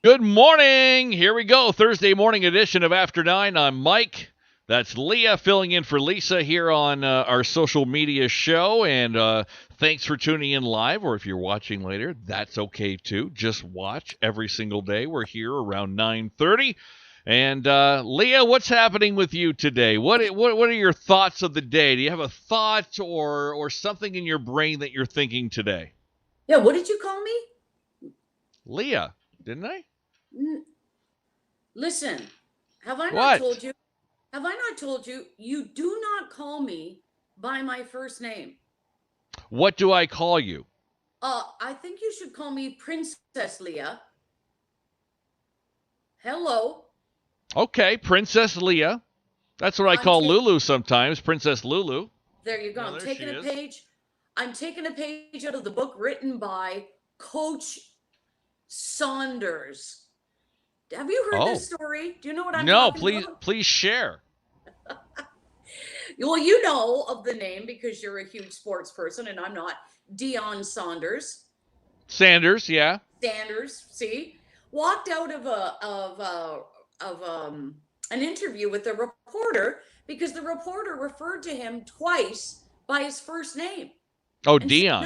Good morning. Here we go. Thursday morning edition of After 9. I'm Mike. That's Leah filling in for Lisa here on our social media show. And thanks for tuning in live, or if you're watching later, that's okay too. Just watch every single day. We're here around 9:30. And Leah, what's happening with you today? What are your thoughts of the day? Do you have a thought or something in your brain that you're thinking today? Yeah, what did you call me? Leah, didn't I? N- Listen, have I not What? told you? Have I not told you? You do not call me by my first name. What do I call you? I think you should call me Princess Leah. Hello. Okay, Princess Leah. That's what I I'm call taking. Lulu sometimes, Princess Lulu. There you go. Yeah, there she is. I'm taking a page out of the book written by Coach Saunders. Have you heard this Oh, story? Do you know what I'm no, talking please, about? please share. Well, you know of the name because you're a huge sports person, and I'm not. Dion Saunders. Sanders, yeah. Sanders, see, walked out of an interview with a reporter because the reporter referred to him twice by his first name Oh, and said, Dion.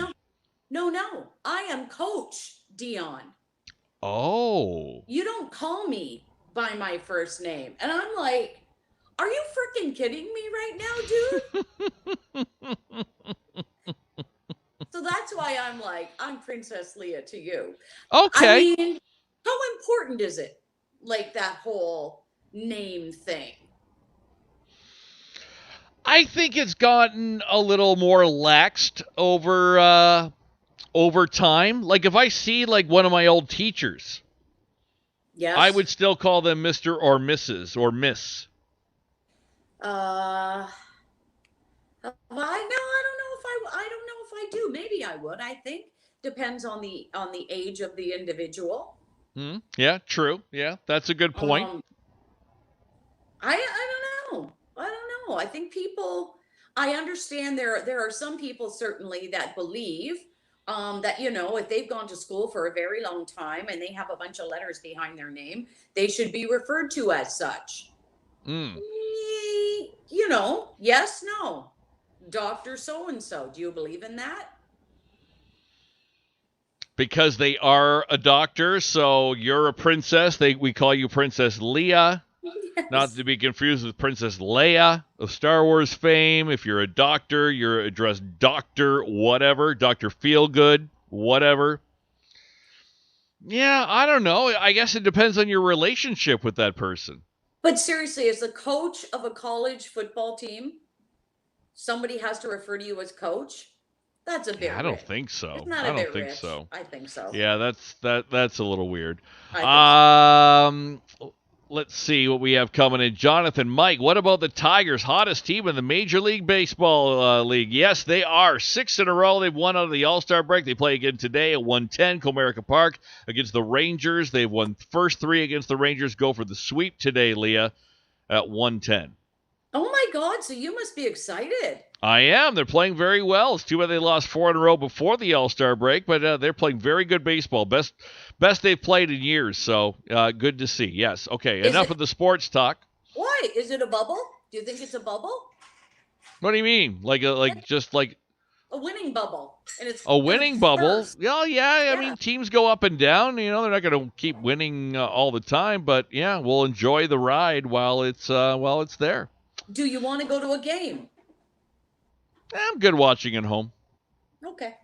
"No, no, no, I am Coach Dion. Oh. You don't call me by my first name." And I'm like, "Are you freaking kidding me right now, dude?" So that's why I'm like, I'm Princess Leah to you. I Okay. mean, how important is it? Like that whole name thing. I think it's gotten a little more laxed over time. Like if I see like one of my old teachers, I Yes. would still call them Mr. or Mrs. or Miss. Uh have I no, I don't know if I do. Maybe I would. I think depends on the age of the individual. Hmm? Yeah, true. Yeah, that's a good point. Um I don't know. I don't know. I think people I understand there are some people certainly that believe that if they've gone to school for a very long time and they have a bunch of letters behind their name, they should be referred to as such. Mm. Yes, no. Doctor so and so. Do you believe in that? Because they are a doctor, so you're a princess. We call you Princess Leah, not Yes. to be confused with Princess Leia of Star Wars fame. If you're a doctor, you're addressed Doctor whatever, Doctor Feelgood, whatever. Yeah, I don't know. I guess it depends on your relationship with that person. But seriously, as a coach of a college football team, somebody has to refer to you as coach? That's a Yeah, bit I don't rich. think Isn't so. that I a don't bit think rich? so. I think so. Yeah, that's a little weird. I think so. Um, let's see what we have coming in. Jonathan, Mike, what about the Tigers, hottest team in the Major League Baseball league? Yes, they are 6 in a row. They've won out of the All-Star break. They play again today at 110 Comerica Park against the Rangers. They've won first three against the Rangers. Go for the sweep today, Leah, at 110. Oh my God, so you must be excited. I am. They're playing very well. It's too bad they lost 4 in a row before the All Star break, but they're playing very good baseball. Best they've played in years. So good to see. Yes. Okay. Is Enough it of the sports talk. why? Is it a bubble? Do you think it's a bubble? What do you mean? Like just like A winning bubble. And a it's winning bubble? first. Well, yeah. I Yeah. mean, teams go up and down. They're not going to keep winning all the time, but yeah, we'll enjoy the ride while it's there. Do you want to go to a game? I'm good watching at home. Okay.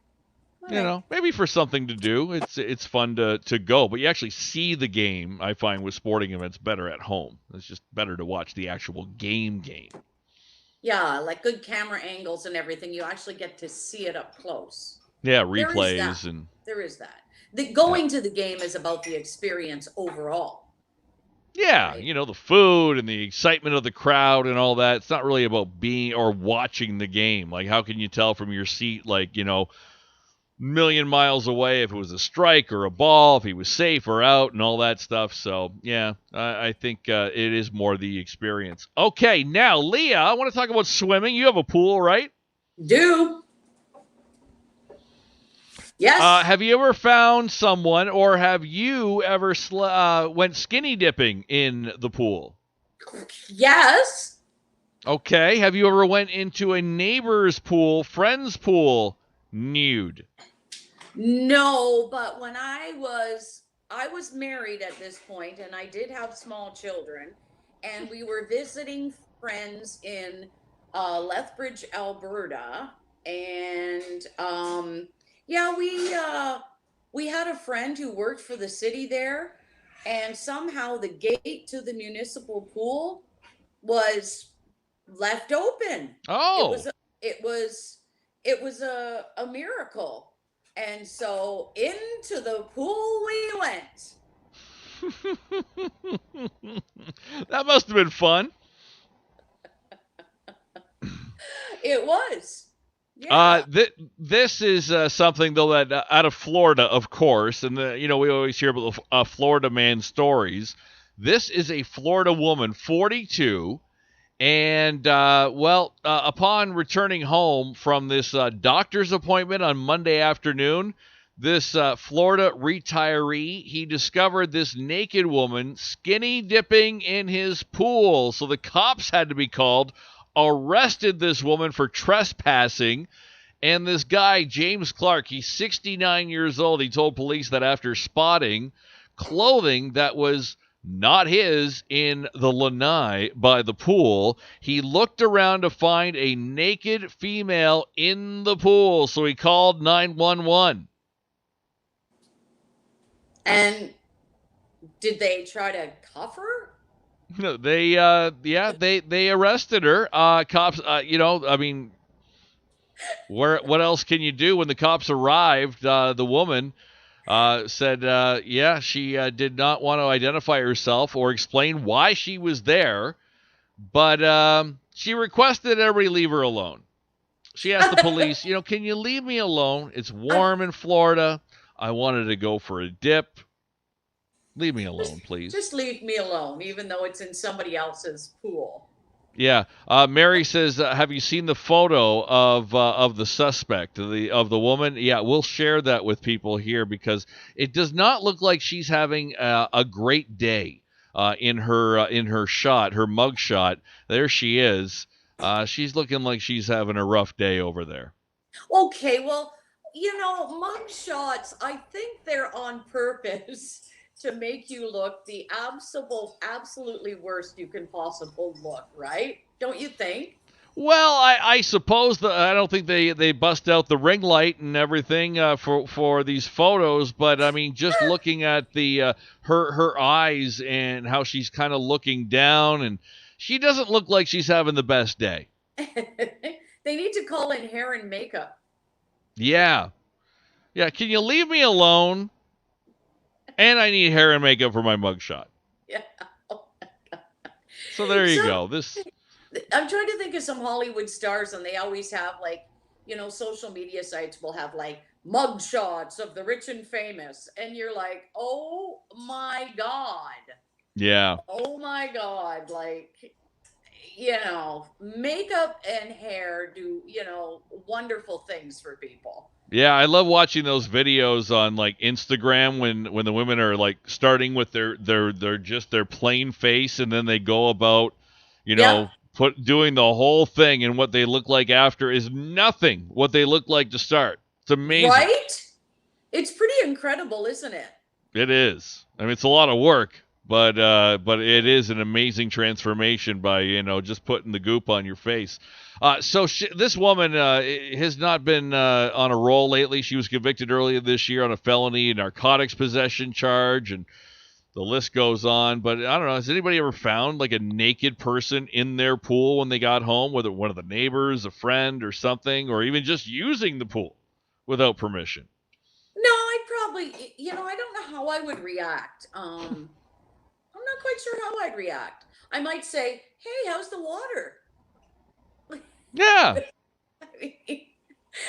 All right. Maybe for something to do. It's fun to go, but you actually see the game. I find with sporting events better at home. It's just better to watch the actual game. Yeah, like good camera angles and everything. You actually get to see it up close. Yeah, There is that. replays and There is that. The yeah, going to the game is about the experience overall, yeah. right? The food and the excitement of the crowd and all that. It's not really about being or watching the game. Like, how can you tell from your seat? Like, million miles away if it was a strike or a ball, if he was safe or out, and all that stuff. So, yeah, I think it is more the experience. Okay, now, Leah, I want to talk about swimming. You have a pool, right? Do Yes. Have you ever found someone, or have you ever went skinny dipping in the pool? Yes. Okay. Have you ever went into a neighbor's pool, friend's pool, nude? No, but when I was married at this point and I did have small children and we were visiting friends in Lethbridge, Alberta, and yeah, we had a friend who worked for the city there, and somehow the gate to the municipal pool was left open. It was Oh. a, it was it was a miracle. And so into the pool we went. That must have been fun. It was. Yeah. This is something though that out of Florida, of course, and we always hear about the Florida man stories. This is a Florida woman, 42, and upon returning home from this doctor's appointment on Monday afternoon, this Florida retiree, he discovered this naked woman skinny dipping in his pool. So the cops had to be called, arrested this woman for trespassing. And this guy, James Clark, he's 69 years old. He told police that after spotting clothing that was not his in the lanai by the pool, he looked around to find a naked female in the pool. So he called 911. And did they try to cuff her? No, they arrested her. Cops, I mean, what else can you do when the cops arrived? The woman said, she did not want to identify herself or explain why she was there, but she requested everybody leave her alone. She asked the police, can you leave me alone? It's I, warm in Florida. I wanted to go for a dip. Leave me just, alone, please. just leave me alone, even though it's in somebody else's pool. Yeah, Mary says, "Have you seen the photo of the suspect, of the woman?" Yeah, we'll share that with people here because it does not look like she's having a great day in her shot, her mug shot. There she is. She's looking like she's having a rough day over there. Okay, well, mug shots, I think they're on purpose to make you look the absolutely worst you can possibly look, right? Don't you think? Well, I suppose that I don't think they bust out the ring light and everything for these photos, but I mean, just looking at the her eyes and how she's kind of looking down, and she doesn't look like she's having the best day. They need to call in hair and makeup. Yeah, yeah. Can you leave me alone? And I need hair and makeup for my mugshot. Yeah. So there you So go. This. I'm trying to think of some Hollywood stars, and they always have like, social media sites will have like mug shots of the rich and famous, and you're like, oh my God. Yeah. Oh my God. Like, makeup and hair do, wonderful things for people. Yeah, I love watching those videos on like Instagram when the women are like starting with their just their plain face and then they go about, you Yep. know, doing the whole thing, and what they look like after is nothing what they look like to start. It's amazing. Right? It's pretty incredible, isn't it? It is. I mean, it's a lot of work, but it is an amazing transformation by just putting the goop on your face. This woman has not been on a roll lately. She was convicted earlier this year on a felony narcotics possession charge, and the list goes on. But I don't know. Has anybody ever found like a naked person in their pool when they got home, whether one of the neighbors, a friend, or something, or even just using the pool without permission? No, I'd probably, I don't know how I would react. I'm not quite sure how I'd react. I might say, "Hey, how's the water?" Yeah. I mean,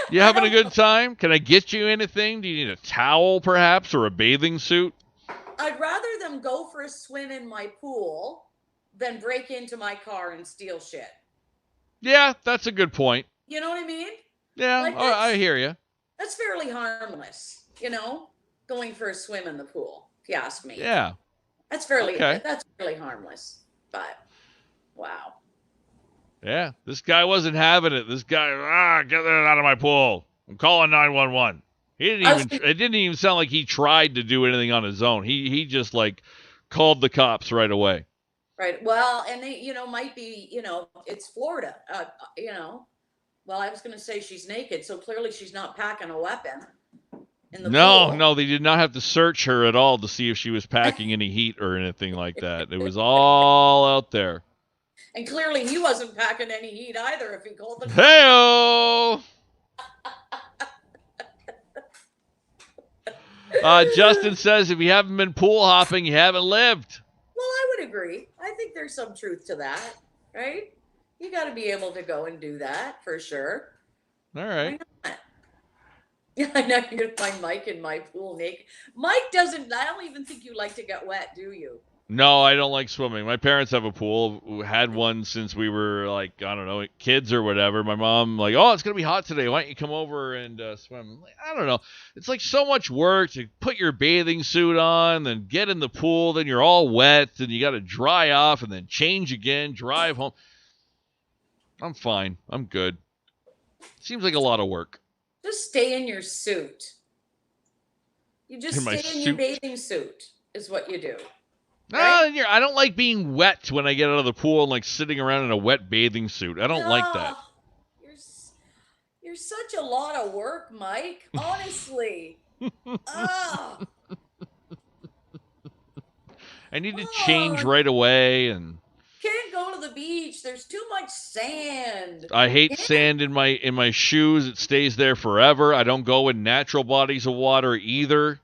You I having a don't good know. time? Can I get you anything? Do you need a towel, perhaps, or a bathing suit? I'd rather them go for a swim in my pool than break into my car and steal shit. Yeah, that's a good point. You know what I mean? Yeah, Like I hear you. That's fairly harmless, going for a swim in the pool, if you ask me. Yeah. Okay. That's fairly harmless. But wow. Yeah. This guy wasn't having it. This guy, get that out of my pool. I'm calling 911. I was It didn't even sound like he tried to do anything on his own. He just like called the cops right away. right. Well, and they, might be, it's Florida. Well, I was going to say she's naked, so clearly she's not packing a weapon in the pool. No, they did not have to search her at all to see if she was packing any heat or anything like that. It was all out there. And clearly he wasn't packing any heat either if he called the cops. Hey-o! Justin says if you haven't been pool hopping, you haven't lived. Well, I would agree. I think there's some truth to that, right? You got to be able to go and do that for sure. All right. Why not? Yeah, I know you're going to find Mike in my pool naked. Mike doesn't, I don't even think you like to get wet, do you? No, I don't like swimming. My parents have a pool. We had one since we were like, I don't know, kids or whatever. My mom like, oh, it's going to be hot today. Why don't you come over and swim? I'm like, I don't know. It's like so much work to put your bathing suit on, then get in the pool, then you're all wet, and you got to dry off and then change again, drive home. I'm fine. I'm good. Seems like a lot of work. Just stay in your suit. You just stay in your bathing suit is what you do. Right? I don't like being wet when I get out of the pool and like sitting around in a wet bathing suit. I don't like that. You're such a lot of work, Mike. Honestly. I need to change right away and can't go to the beach. There's too much sand. I hate sand in my shoes. It stays there forever. I don't go in natural bodies of water either.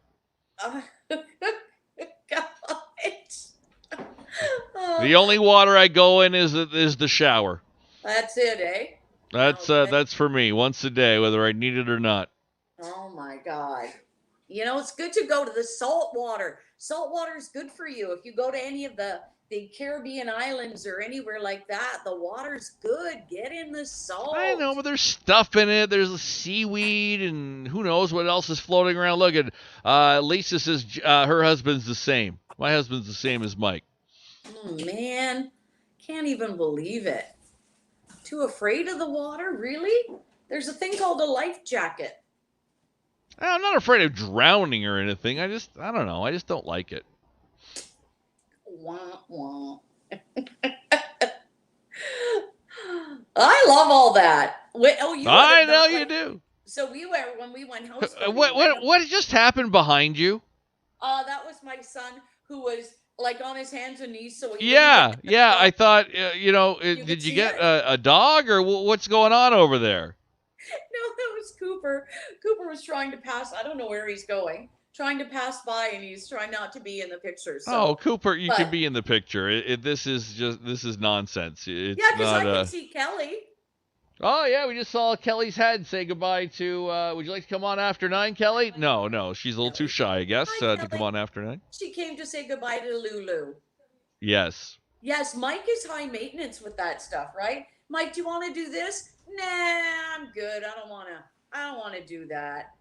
The only water I go in is the shower. That's it, eh? That's for me once a day, whether I need it or not. Oh my God! It's good to go to the salt water. Salt water is good for you. If you go to any of the Caribbean islands or anywhere like that, the water's good. Get in the salt. I know, but there's stuff in it. There's the seaweed and who knows what else is floating around. Look at Lisa says her husband's the same. My husband's the same as Mike. Oh, man. Can't even believe it. Too afraid of the water? Really? There's a thing called a life jacket. I'm not afraid of drowning or anything. I don't know. I just don't like it. Wah, wah. I love all that. I know you do. So when we went house. What just happened behind you? That was my son who was like on his hands and knees. So yeah. I thought, did you get a dog or what's going on over there? No, that was Cooper. Cooper was trying to pass. I don't know where he's going. Trying to pass by, and he's trying not to be in the picture. So. Oh, Cooper, you can be in the picture. This is nonsense. It's yeah, because I can see Kelly. Oh yeah, we just saw Kelly's head say goodbye to. Would you like to come on after 9, Kelly? No, she's a little too shy, I guess, to come on after 9. She came to say goodbye to Lulu. Yes. Yes, Mike is high maintenance with that stuff, right? Mike, do you want to do this? Nah, I'm good. I don't want to do that.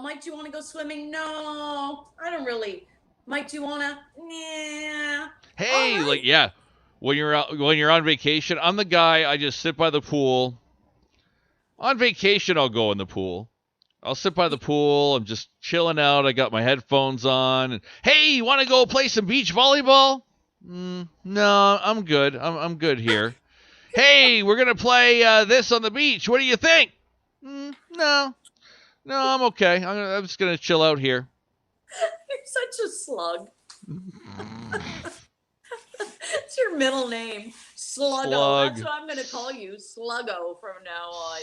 Mike, do you want to go swimming? No, I don't really. Mike, do you want to? Nah. Hey, right. When you're on vacation, I'm the guy. I just sit by the pool. On vacation, I'll go in the pool. I'll sit by the pool. I'm just chilling out. I got my headphones on. And, hey, you want to go play some beach volleyball? No, I'm good. I'm good here. Hey, we're gonna play this on the beach. What do you think? No, I'm okay. I'm just gonna chill out here. You're such a slug. It's your middle name, Sluggo. That's what I'm gonna call you, Sluggo, from now on.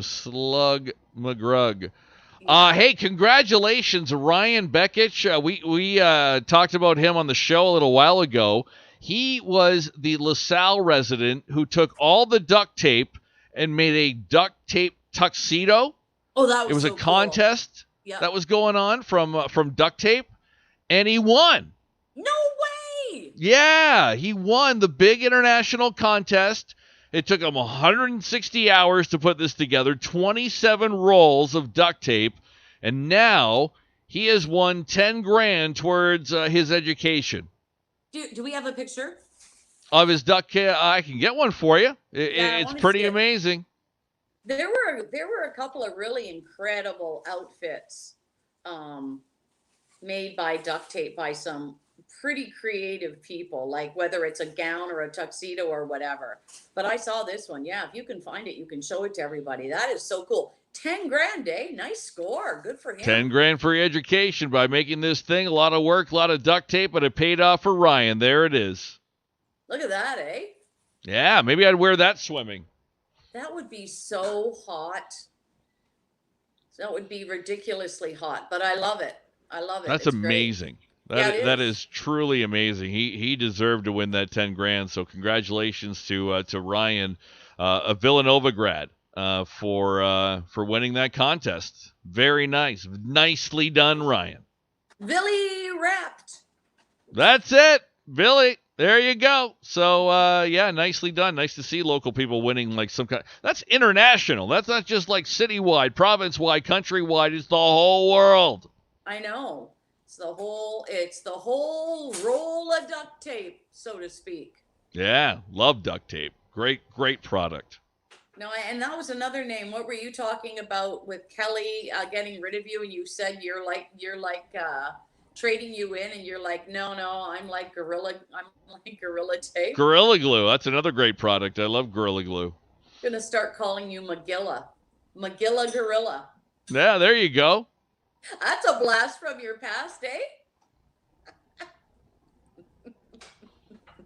Slug McGrug. Yeah. Hey, congratulations, Ryan Beckich. We talked about him on the show a little while ago. He was the LaSalle resident who took all the duct tape and made a duct tape tuxedo. Oh, that was It was so a contest that was going on from duct tape, and he won. No way! Yeah, he won the big international contest, It took him 160 hours to put this together, 27 rolls of duct tape, and now he has won 10 grand towards his education. Do we have a picture of his duct tape? I can get one for you. Yeah, I It's want to pretty see it. amazing. There were a couple of really incredible outfits made by duct tape by some pretty creative people, like whether it's a gown or a tuxedo or whatever. But I saw this one. Yeah, if you can find it, you can show it to everybody. That is so cool. 10 grand, eh? Nice score. Good for him. 10 grand for your education by making this thing. A lot of work, a lot of duct tape, but it paid off for Ryan. There it is. Look at that, eh? Yeah, maybe I'd wear that swimming. That would be so hot. That would be ridiculously hot, but I love it. I love it. That's It's amazing. Great. That is truly amazing. He deserved to win that 10 grand. So congratulations to Ryan, a Villanova grad, for winning that contest. Very nice. Nicely done, Ryan. Billy wrapped. That's it, Billy. There you go. So, yeah, nicely done. Nice to see local people winning like some kind. That's international. That's not just like citywide, province-wide, countrywide. It's the whole world. I know. It's the whole roll of duct tape, so to speak. Yeah, love duct tape. Great product. No, and that was another name. What were you talking about with Kelly getting rid of you? And you said you're like trading you in, and you're like, no, I'm like gorilla tape. Gorilla Glue. That's another great product. I love Gorilla Glue. I'm gonna start calling you Magilla Gorilla. Yeah, there you go. That's a blast from your past, eh?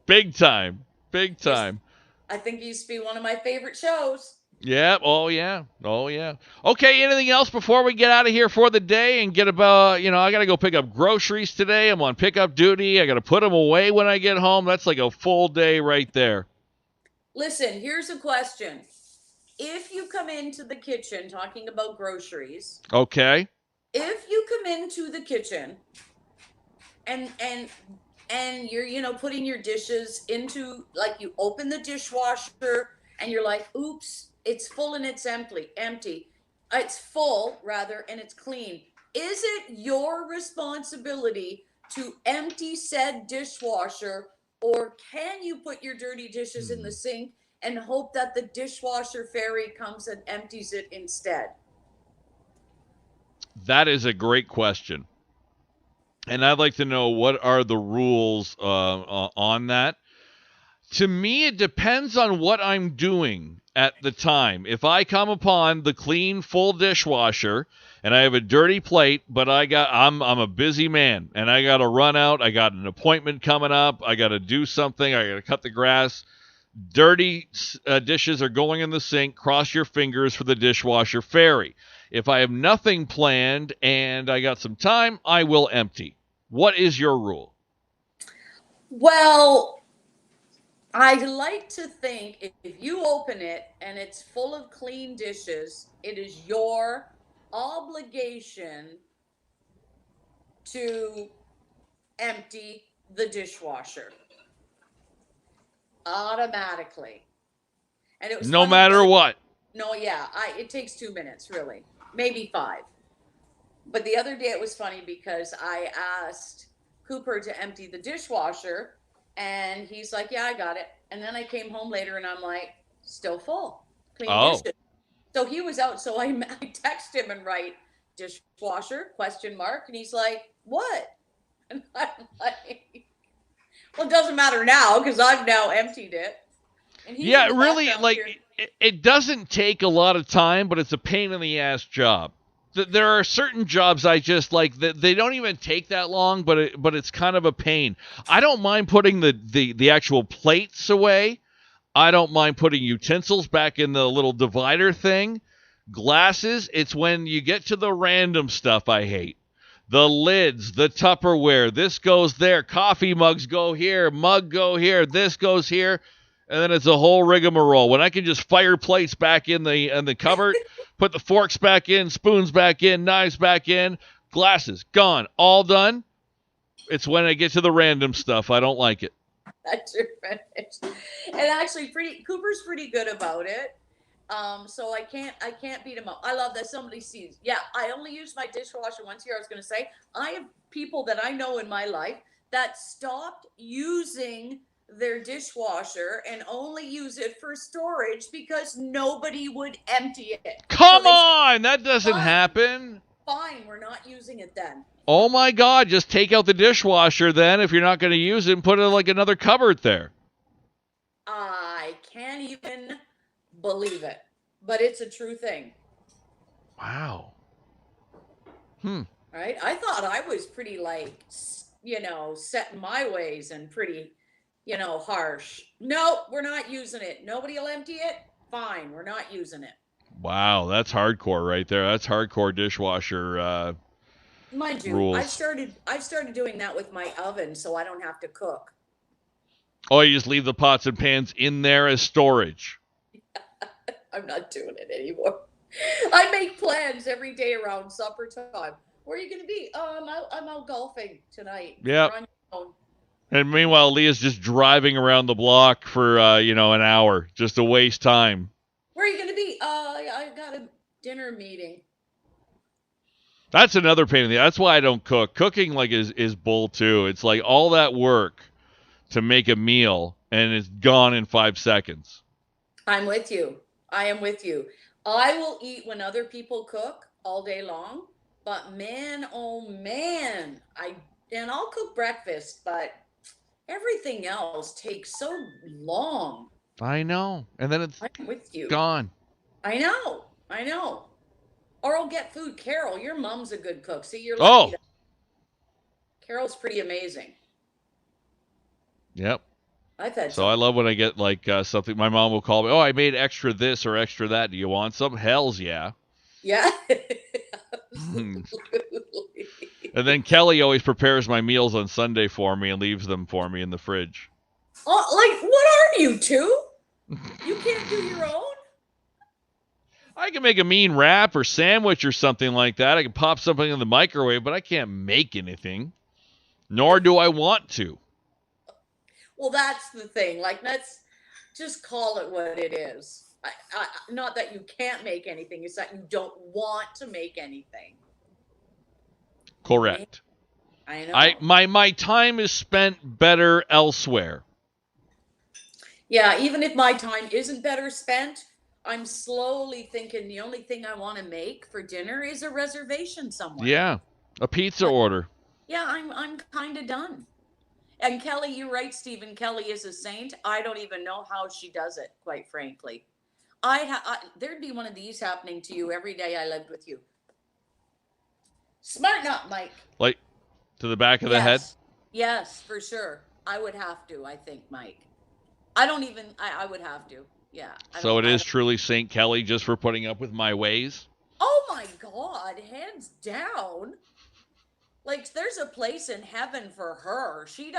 Big time. I think it used to be one of my favorite shows. Yeah. Oh, yeah. Okay, anything else before we get out of here for the day and get about, I got to go pick up groceries today. I'm on pickup duty. I got to put them away when I get home. That's like a full day right there. Listen, here's a question. If you come into the kitchen talking about groceries. Okay. If you come into the kitchen and you're putting your dishes into, like, you open the dishwasher and you're like, oops, it's full and it's empty. It's full rather, and it's clean. Is it your responsibility to empty said dishwasher, or can you put your dirty dishes in the sink and hope that the dishwasher fairy comes and empties it instead? That is a great question. And I'd like to know, what are the rules on that? To me, it depends on what I'm doing at the time. If I come upon the clean, full dishwasher and I have a dirty plate, but I'm a busy man and I got to run out, I got an appointment coming up, I got to do something, I got to cut the grass. Dirty dishes are going in the sink. Cross your fingers for the dishwasher fairy. If I have nothing planned and I got some time, I will empty. What is your rule? Well, I like to think if you open it and it's full of clean dishes, it is your obligation to empty the dishwasher automatically. And it was no matter what. No, yeah, it takes 2 minutes, really, maybe 5. But the other day it was funny because I asked Cooper to empty the dishwasher, and he's like, yeah, I got it. And then I came home later and I'm like, still full. Clean dishes. So he was out. So I text him and write dishwasher ? And he's like, what? And I'm like, well, it doesn't matter now because I've now emptied it. And yeah, really, like, it doesn't take a lot of time, but it's a pain in the ass job. There are certain jobs I just like that they don't even take that long, but it's kind of a pain. I don't mind putting the actual plates away. I don't mind putting utensils back in the little divider thing. Glasses, it's when you get to the random stuff I hate. The lids, the Tupperware, this goes there, coffee mugs go here, mug go here, this goes here. And then it's a whole rigmarole. When I can just fire plates back in the cupboard, put the forks back in, spoons back in, knives back in, glasses gone, all done. It's when I get to the random stuff I don't like it. after finish. And actually, Cooper's pretty good about it. So I can't beat him up. I love that somebody sees. Yeah, I only use my dishwasher once a year. I was going to say, I have people that I know in my life that stopped using their dishwasher and only use it for storage because nobody would empty it. Come on, that doesn't fine, happen. Fine, we're not using it then. Oh my God, just take out the dishwasher then if you're not going to use it and put it like another cupboard there. I can't even believe it, but it's a true thing. Wow. Right? I thought I was pretty, like, set in my ways and pretty, harsh. Nope, we're not using it. Nobody will empty it. Fine, we're not using it. Wow, that's hardcore right there. That's hardcore dishwasher Mind you, rules. I've started doing that with my oven so I don't have to cook. Oh, you just leave the pots and pans in there as storage. I'm not doing it anymore. I make plans every day around supper time. Where are you going to be? I'm out golfing tonight. Yeah. And meanwhile, Leah's just driving around the block for an hour just to waste time. Where are you going to be? I got a dinner meeting. That's another pain in the ass. That's why I don't cook. Cooking is bull too. It's like all that work to make a meal and it's gone in 5 seconds. I'm with you. I am with you. I will eat when other people cook all day long, but man, oh man, I'll cook breakfast, but everything else takes so long. I know. And then it's I'm with you. Gone. I know. Or I'll get food. Carol, your mom's a good cook. See, you're lucky. Carol's pretty amazing. Yep. I've had so I love when I get like something. My mom will call me, I made extra this or extra that. Do you want some? Hells yeah. Yeah. And then Kelly always prepares my meals on Sunday for me and leaves them for me in the fridge. Oh, like, what are you, two? You can't do your own? I can make a mean wrap or sandwich or something like that. I can pop something in the microwave, but I can't make anything. Nor do I want to. Well, that's the thing. Like, let's just call it what it is. Not that you can't make anything. It's that you don't want to make anything. Correct. I know. My time is spent better elsewhere. Yeah, even if my time isn't better spent, I'm slowly thinking the only thing I want to make for dinner is a reservation somewhere. Yeah, a pizza order. Yeah, I'm kind of done. And Kelly, you're right, Stephen. Kelly is a saint. I don't even know how she does it, quite frankly. There'd be one of these happening to you every day I lived with you. Smarten up, Mike. Like to the back of the head? Yes, for sure. I would have to, I think, Mike. I would have to. Yeah. So it is truly St. Kelly just for putting up with my ways? Oh my God, hands down. Like, there's a place in heaven for her. She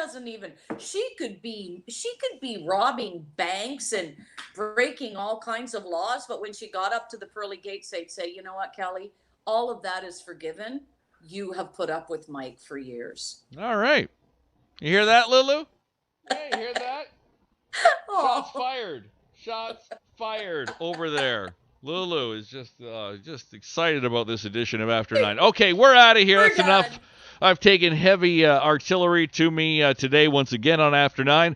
could be robbing banks and breaking all kinds of laws. But when she got up to the pearly gates, they'd say, you know what, Kelly, all of that is forgiven. You have put up with Mike for years. All right. You hear that, Lulu? Yeah, you hear that? Shots fired. Shots fired over there. Lulu is just excited about this edition of After 9. Okay, we're out of here. That's done. Enough. I've taken heavy artillery to me today once again on After 9.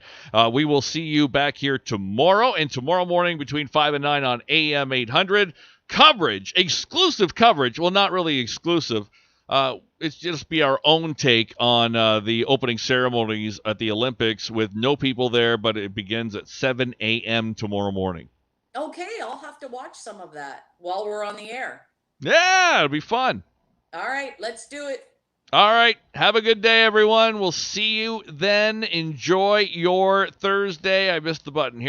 We will see you back here tomorrow and tomorrow morning between 5 and 9 on AM800. Coverage, exclusive coverage. Well, not really exclusive. It's just be our own take on the opening ceremonies at the Olympics with no people there, but it begins at 7 a.m. tomorrow morning. Okay, I'll have to watch some of that while we're on the air. Yeah, it'll be fun. All right, let's do it. All right, have a good day, everyone. We'll see you then. Enjoy your Thursday. I missed the button here.